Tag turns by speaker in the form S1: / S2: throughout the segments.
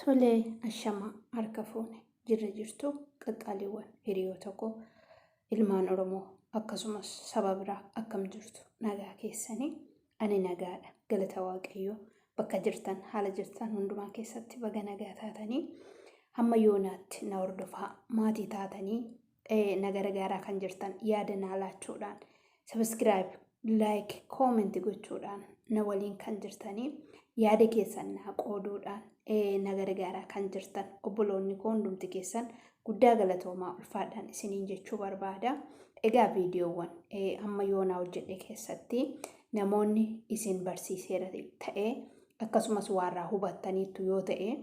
S1: Tolee, ashama harka fuune jirra jirtu qaxxaaliiwwan hiriyoota koo ilmaan Oromoo akkasumas saba biraa akkam jirtu nagaa keessanii ani nagaadha. Galata Waaqayyoo bakka jirtan haala jirtan hundumaa keessatti baga nagaa taatanii hamma yoonaatti na hordofaa maatii taatanii nagara gaaraa kan jirtan yaada naa laachuudhaan subscribe, like, comment gochuudhaan na waliin kan jirtanii yaada keessan naa qooduudhaan nagara gaaraa kan jirtan obboloonni koo hundumti keessan guddaa galatoomaa ulfaadhaan isiniin jechuu barbaada. Egaa viidiyoowwan amma yoonaa hojjedhe keessatti namoonni isin barsiiseera ta'ee akkasumas warraa hubattaniitu yoo ta'e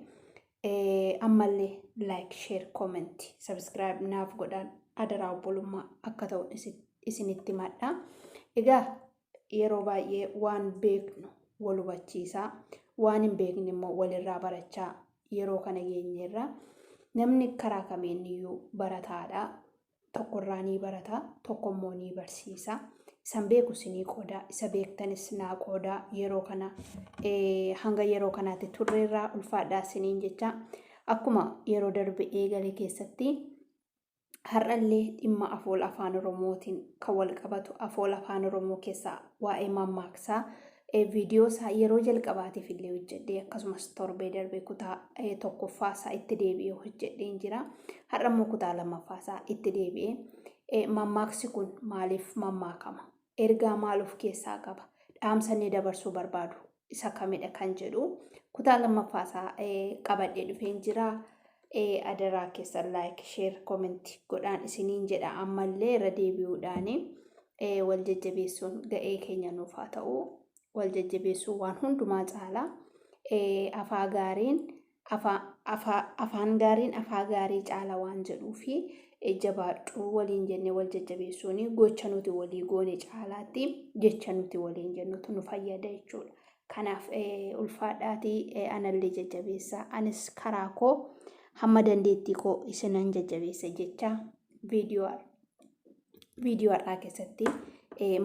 S1: ammallee like, share, comment, subscribe naaf godhaan adaraa obbolummaa akka ta'u isinitti madha. Egaa yeroo baay'ee waan beeknu wal hubachiisaa waan hin beekne immoo walirraa barachaa yeroo kana geenyeerra namni karaa kamiiniyyuu barataadha. Tokkorraa ni barata, tokkommoo ni barsiisa. Isan beeku isinii qoodaa, isa beektanis naa qoodaa. Yeroo kana hanga yeroo kanaatti turreerraa ulfaadhaa isiniin jecha akkuma yeroo darbe eegale keessatti har'allee dhimma afoola afaan Oromootiin kan wal qabatu afoola afaan Oromoo keessaa waa'ee mammaaksaa viidiyoo isaa yeroo jalqabaatiif illee hojjedhee akkasumas torbee darbe kutaa tokkoffaasaa itti deebi'ee hojjedheen jira. Har'a immoo kutaa lammaffaasaa itti deebi'ee mammaaksi kun maaliif mammaakama? Ergaa maal of keessaa qaba? Dhaamsa inni dabarsuu barbaadu isa kamidha kan jedhu kutaa lammaffaasaa qabadhee dhufeen jira. Adaraa keessan like, share, comment godhaan isiniin jedha. Ammallee irra deebi'uudhaan wal jajjabeessuun ga'ee keenya nuuf haa ta'u. Wal jajjabeessuu waan hundumaa caalaa afaan gaariin afaa gaarii caala waan jedhuufi jabaadhuu waliin jennee wal jajjabeessuun gocha nuti walii goone caalaatti jecha nuti waliin jennutu nu fayyada jechuudha. Kanaaf ulfaadhaatii anallee jajjabeessaa. Anis karaa koo hamma dandeettii koo isinan jajjabeessa jecha viidiyoo har'aa keessatti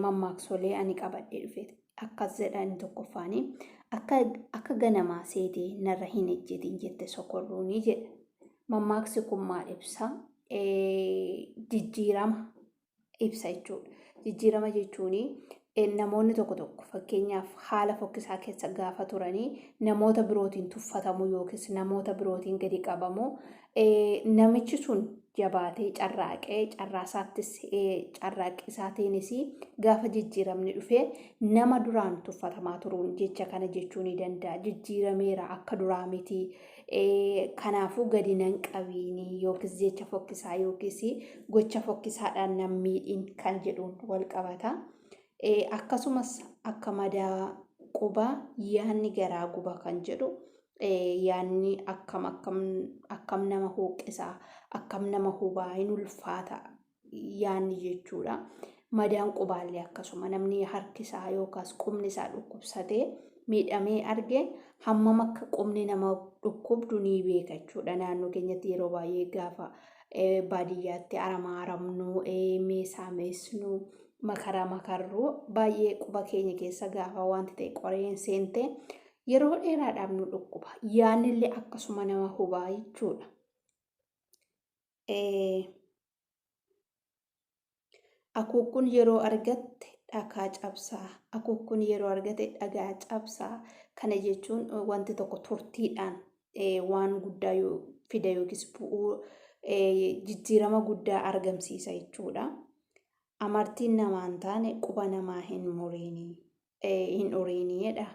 S1: mammaaksolee ani qabadhee dhufeeti. Akkas jedhan tokkoffaanii akka ganamaa seetee narra hin ejjetin jette sokorruunii jedha. Mammaaksi kun maal ibsa? Jijjiirama ibsa jechuudha. Jijjiirama jechuun namoonni tokko fakkeenyaaf haala fokkisaa keessa gaafa turanii namoota birootiin tuffatamuu yookiis namoota birootiin gadi qabamuu namichi sun jabaatee carraaqee carraaqisaatiinis gaafa jijjiiramni dhufee nama duraan tuffatamaa turuun jecha kana jechuu ni danda'a. Jijjiirameera akka duraa miti. Kanaafuu gadi nan qabiini yookiis jecha fokkisaa yookiis gocha fokkisaadhaan nan miidhin kan jedhuun wal qabata. Akkasumas akka madaa quba yaanni garaa guba kan jedhu yaanni akkam nama hooqisaa akkam nama hubaa hin ulfaata yaanni jechuudha. Madaan qubaallee akkasuma namni harkisaa yookaas qubni isaa dhukkubsatee miidhamee arge hammam akka qubni nama dhukkubdu ni beeka jechuudha. Naannoo keenyatti yeroo baay'ee gaafa baadiyyaatti aramaa aramnu meesaa meesnu makaraa makarruu baay'ee quba keenya keessa gaafa wanti ta'e qoreen seente yeroo dheeraadhaaf nu dhukkuba. Yaannillee akkasuma nama hubaa jechuudha. Akuukkuun yeroo argatte dhagaa cabsaa. Akuukkuun yeroo argate dhagaa cabsaa. Kana jechuun wanti tokko turtiidhaan waan guddaa fida yookiis bu'uu jijjiirama guddaa argamsiisa jechuudha. Amartiin namaan taane quba namaa hin uriinidha.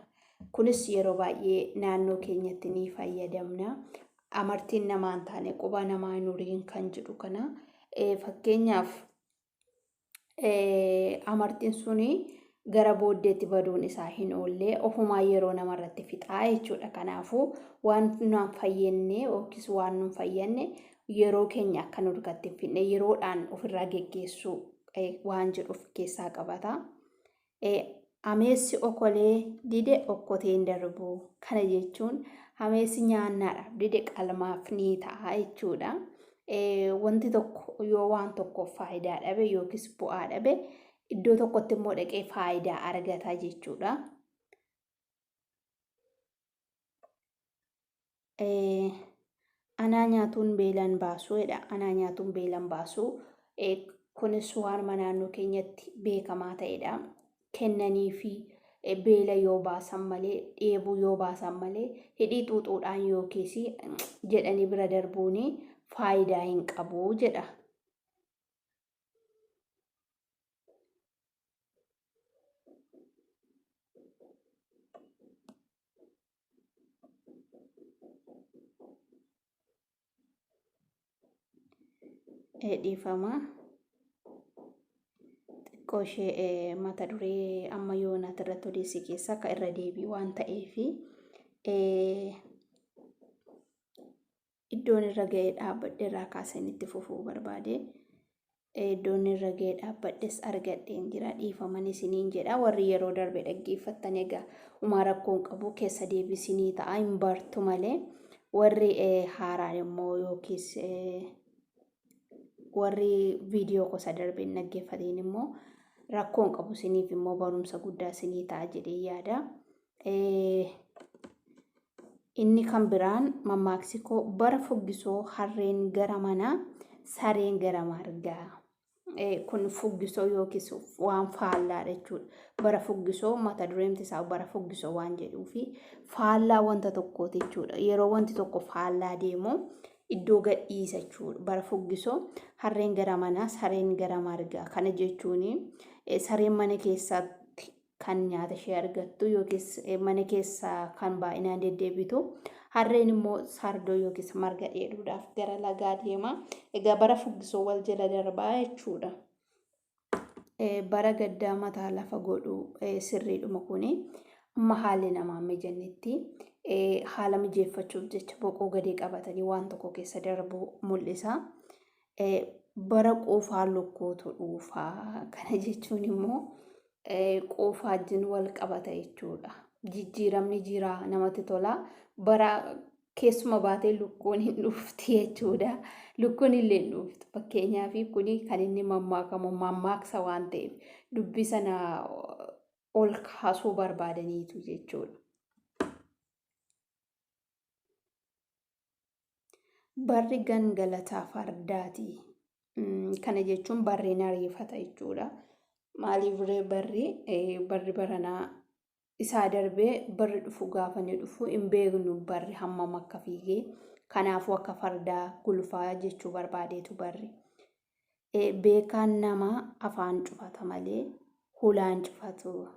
S1: Kunis yeroo baay'ee naannoo keenyatti ni fayyadamna. Amartiin namaan taane quba namaa hin uriin kan jedhu kana fakkeenyaaf amartiin suni gara booddeetti baduun isaa hin oollee ofumaa yeroo namarratti fixaa jechuudha. Kanaafuu waan nuun fayyenne yookiis waan nuun fayyanne yeroo keenya akka nu dukkatti hin fidne yeroodhaan ofirraa geggeessuu waan jedhu of keessaa qabata. Ameessi okolee dide okkoteen darbu. Kana jechuun ameessi nyaannaadhaaf dide qalmaaf ni ta'a jechuudha. Wanti tokko yoo waan tokkoof faayidaa dhabe yookiis bu'aa dhabe iddoo tokkotti immoo dhaqee faayidaa argata jechuudha. Anaa nyaatuun beelan baasuudha. Anaa nyaatuun beelan baasuu. Kunis waanuma naannoo keenyatti beekamaa ta'edha. Kennanii fi beela yoo baasan malee, dheebuu yoo baasan malee, hidhii xuuxuudhaan yookiis jedhanii bira darbuun faayidaa hin qabu jedha. Dhiifama. Xiqqoo ishee mata duree amma yoonaat irratti odeessi keessa akka irra deebii waan ta'eef iddoon irra ga'ee dhaabbadhe irraa kaaseen itti fufuu barbaade. Iddoon irra ga'ee dhaabbadhes argadheen jira. Dhiifaman isiniin jedha. Warri yeroo darbe dhaggeeffattan egaa umaa rakkoon qabu keessa deebisinii ta'a hin bartu malee. Warri haaraan immoo yookiis warri viidiyoo gosa darbeen dhaggeeffateen immoo rakkoon qabu isiniif immoo barumsa guddaa isinii ta'a jedhee yaada. Inni kan biraan mammaaksi koo bara fuggisoo harreen gara manaa sareen gara margaa. Kun fuggisoo yookiis waan faallaadha jechuudha. Bara fuggisoo mata dureemti isaa bara fuggisoo waan jedhuufi faallaa wanta tokkooti jechuudha. Yeroo wanti tokko faallaa deemu iddoo gadhiisa jechuudha. Bara fuggisoo harreen gara manaa sareen gara margaa. Kana jechuun sareen mana keessatti kan nyaata ishee argattu yookiis mana keessaa kan baay'inaan deddeebitu. Harreen immoo sardoo yookiis marga dheeduudhaaf gara lagaa deema. Egaa bara fuggisoo wal jala darbaa jechuudha. Bara gaddaa mataa lafa godhu sirriidhuma kuni amma haalli namaa mijannetti haala mijeeffachuuf jecha boqoo gadee qabatanii waan tokko keessa darbuu mul'isa. Bara quufaa lukkootu dhuufaa. Kana jechuun immoo quufaa wajjin wal qabata jechuudha. Jijjiiramni jira namatti tola. Bara keessuma baatee lukkuun hin dhufti jechuudha. Lukkuun illee hin dhuftu. Fakkeenyaaf kuni kan inni mammaakamu mammaaksa waan ta'eef dubbii sana ol kaasuu barbaadaniitu jechuudha. Barri gangalataa fardaati. Kana jechuun barreen ariifata jechuudha. Maaliif barri baranaa isaa darbee barri dhufu gaafa ni dhufu hin beeknu barri hammam akka fiigee. Kanaafuu akka fardaa gulufaa jechuu barbaadeetu barri. Beekaan namaa afaan cufata malee hulaan cufatu.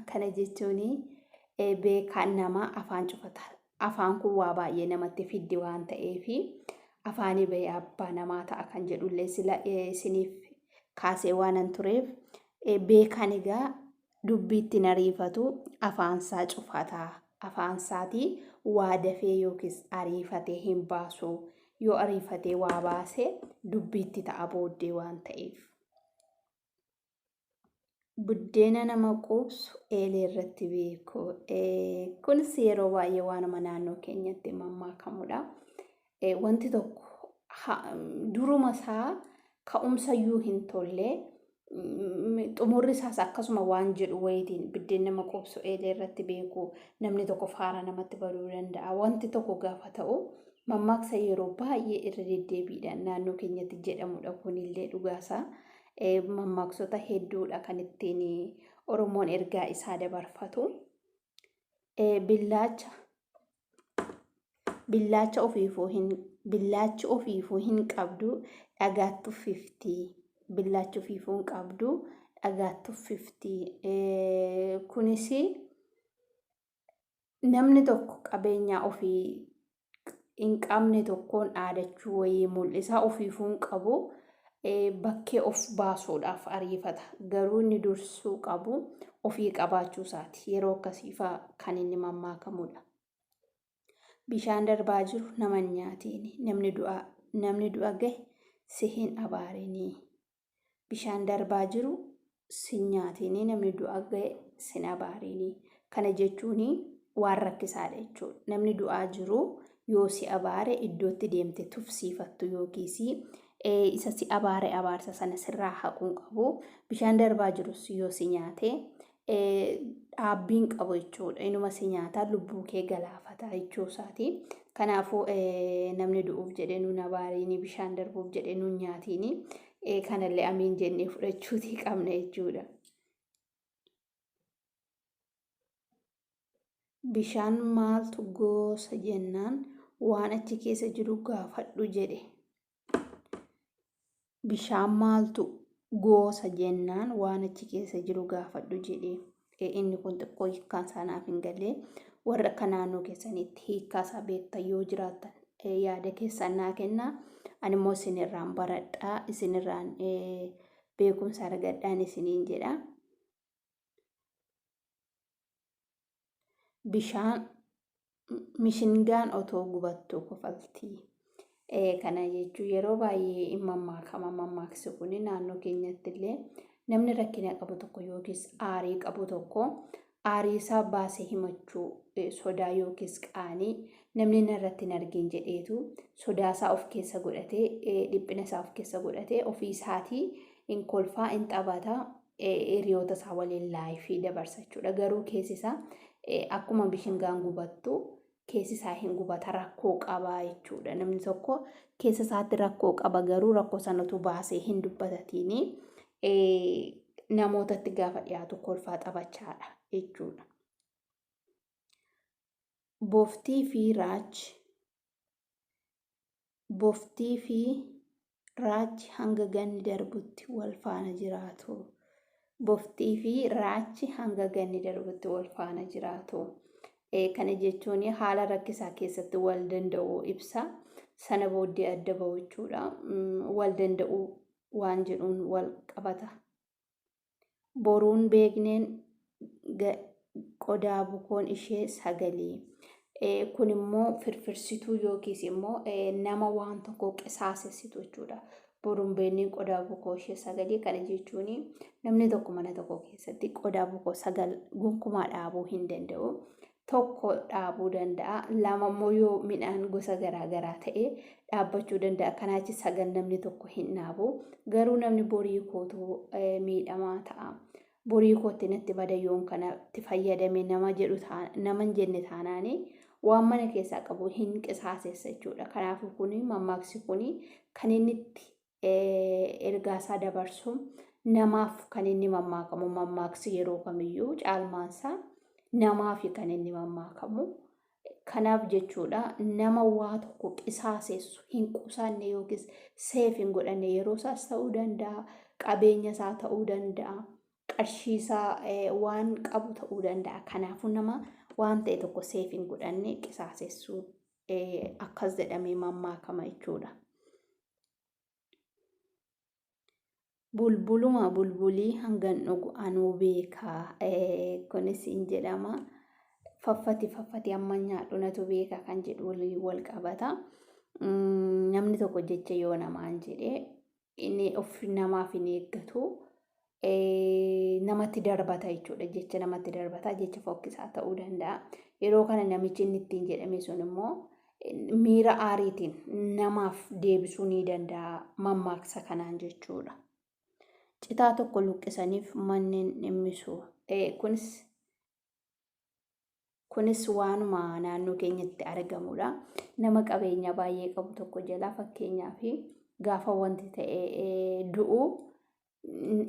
S1: Kana jechuun beekaan namaa afaan cufata. Afaan kun waa baay'ee namatti fiddi waan ta'eef afaanii bahee abbaa namaa ta'a kan jedhullee sila isiniif kaasee waanan tureef beekaan egaa dubbiitti ariifatu afaansaa cufataa. Afaansaatii waa dafee yookiis ariifatee hin baasu. Yoo ariifatee waa baasee dubbiitti ta'a booddee waan ta'eef. Buddeena nama quubsu eelee irratti beeku. Kunis yeroo baay'ee waanuma naannoo keenyatti mammaakamudha. Wanti tokko duruma isaa ka'umsayyuu hin tolle xumurri isaas akkasuma waan jedhu wayitiin buddeen nama quubsu eelee irratti beeku namni tokko faara namatti baduu danda'a. Wanti tokko gaafa ta'u mammaaksa yeroo baay'ee irra deddeebiidhaan naannoo keenyatti jedhamudha. Kunillee dhugaasaa mammaaksota hedduudha kan ittiin Oromoon ergaa isaa dabarfatu. Billaachi ofiifuu hin qabdu dhagaatti uffifti. Billaachi ofiifuu hin qabdu dhagaatti uffifti. Kunis namni tokko qabeenyaa ofii hin qabne tokkoon dhaadachuu wayii mul'isa. Ofiifuu hin qabu bakkee of baasuudhaaf ariifata. Garuu inni dursuu qabu ofii qabaachuu isaati. Yeroo akkasiifaa kan inni mammaakamudha. Bishaan darbaa jiru nama hin nyaatiin. Namni du'a gahe si hin abaarinii. Bishaan darbaa jiru si hin nyaatiin. Namni du'a gahe si hin abaarinii. Kana jechuun waan rakkisaadha jechuudha. Namni du'aa jiru yoo si abaare iddootti deemte tufsiifattu yookiis isa si abaare abaarsa sana sirraa haquun qabu. Bishaan darbaa jirus yoo si nyaate dhaabbiin qabu jechuudha. Inuma si nyaataa lubbuu kee galaafata gubata jechuusaati. Kanaafuu namni du'uuf jedhee nuun abaariin bishaan darbuuf jedhee nuun nyaatiin kanallee amiin jennee fudhachuutii qabna jechuudha. Bishaan maaltu goosa jennaan waan achi keessa jiru gaafadhu jedhe. Bishaan maaltu goosa jennaan waan achi keessa jiru gaafadhu jedhe. Inni kun xiqqoo hiikkaan isaanaaf hin galle. Warra akka naannoo keessanitti hiikkaa isaa beektan yoo jiraattan yaada keessan naa kennaa. Ani immoo isinirraan baradhaa, isinirraan beekumsa argadhaan isiniin jedha. Bishaan mishingaan otoo gubattuu kofaltii. Kana jechuun yeroo baay'ee hin mammaakama. Mammaaksi kun naannoo keenyatti illee namni rakkina qabu tokko yookiis aarii qabu tokko aarii isaa baasee himachuu sodaa yookiis qaanii namni narratti hin argin jedheetu sodaa isaa of keessa godhatee dhiphina isaa of keessa godhatee ofii isaatii hin kolfaa hin taphataa hiriyoota isaa waliin laayifii dabarsa jechuudha. Garuu keessi isaa akkuma bishingaan gubattu keessi isaa hin gubata rakkoo qaba jechuudha. Namni tokko keessa isaatti rakkoo qaba garuu rakkoo sanatu baasee hin dubbatatiin namootatti gaafa dhiyaatu kolfaa taphachaadha jechuudha. Boftii fi raachi hanga ganni darbutti wal faana jiraatu. Boftii fi raachi hanga ganni darbutti wal faana jiraatu. Kana jechuun haala rakkisaa keessatti wal danda'uu ibsa. Sana booddee adda ba'u jechuudha. Wal danda'uu waan jedhuun wal qabata. Boruun beekneen qodaa bukoon ishee sagalee. Kun immoo firfirsituu yookiis immoo nama waan tokko qisaasessitu jechuudha. Boruun beekneen qodaa bukoo ishee sagalee. Kana jechuun namni tokko mana tokko keessatti qodaa bukoo sagal gonkumaa dhaabuu hin danda'u. Tokko dhaabuu danda'a. Lama immoo yoo midhaan gosa garaagaraa ta'e dhaabbachuu danda'a. Kanaachi sagal namni tokko hin dhaabu. Garuu namni borii kootu miidhamaa ta'a. Borii kootti natti bada yoon kanatti fayyadame nama hin jenne taanaani waan mana keessaa qabu hin qisaasessa jechuudha. Kanaafuu kuni mammaaksi kuni kan inni itti ergaasaa dabarsu namaaf kan inni mammaakamu. Mammaaksi yeroo kamiyyuu caalmaansaa namaaf kan inni mammaakamu. Kanaaf jechuudha nama waa tokko qisaasessu hin qusanne yookiis seef hin godhanne yeroo isaas ta'uu danda'a, qabeenya isaa ta'uu danda'a, qarshii isaa waan qabu ta'uu danda'a. Kanaafuu nama waan ta'e tokko seef hin godhanne qisaasessuu akkas jedhamee mammaakama jechuudha. Bulbuluma bulbulii hangan dhugu anuu beekaa. Kunis hin jedhama. Faffati amma nyaadhu natu beeka kan jedhu wal qabata. Namni tokko jecha yoo namaan jedhee inni of namaaf hin eeggatu namatti darbata jechuudha. Jecha namatti darbata. Jecha fokkisaa ta'uu danda'a. Yeroo kana namichi inni ittiin jedhame sun immoo miira aariitiin namaaf deebisuu ni danda'a mammaaksa kanaan jechuudha. Citaa tokko luqqisaniif manneen dhimmisu. Kunis waanuma naannoo keenyatti argamudha. Nama qabeenya baay'ee qabu tokko jalaa fakkeenyaaf gaafa wanti ta'e du'u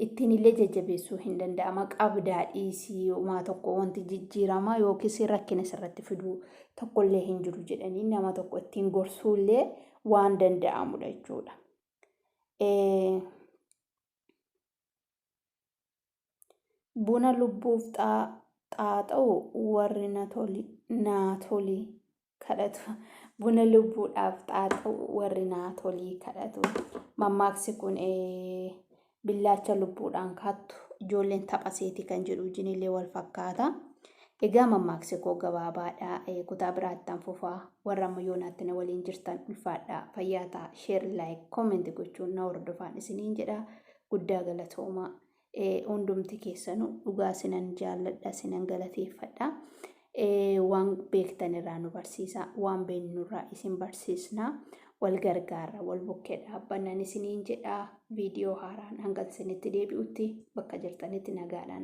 S1: ittiin illee jajjabeessuu hin danda'ama. Qabdaa dhiisii uumaa tokko wanti jijjiirama yookiis rakkina sirratti fiduu tokkollee hin jiru jedhanii nama tokko ittiin gorsuu illee waan danda'amudha jechuudha. Buna lubbuuf xaaxa'u warri naatolii kadhatu. Buna lubbuudhaaf xaaxa'u warri naatolii kadhatu. Mammaaksi kun billaacha lubbuudhaan kaattu ijoolleen taphaseeti kan jedhu wajjinillee wal fakkaata. Egaa mammaaksi koo gabaabaadha. Kutaa biraattan fufaa. Warra amma yoonaatti na waliin jirtan ulfaadhaa. Fayyaa ta'a. Sheer, laayik, koomentii gochuun na hordofaan isiniin jedha. Guddaa galatoomaa. Hundumti keessanuu dhugaa sinan jaalladha, sinan galateeffadha. Waan beektan irraa nu barsiisa, waan beeknu irraa isin barsiisna. Wal gargaarra, wal bukkee dhaabbannan isiniin jedha. Viidiyoo haaraan hanga isinitti deebi'utti bakka jirtanitti nagaadhaan.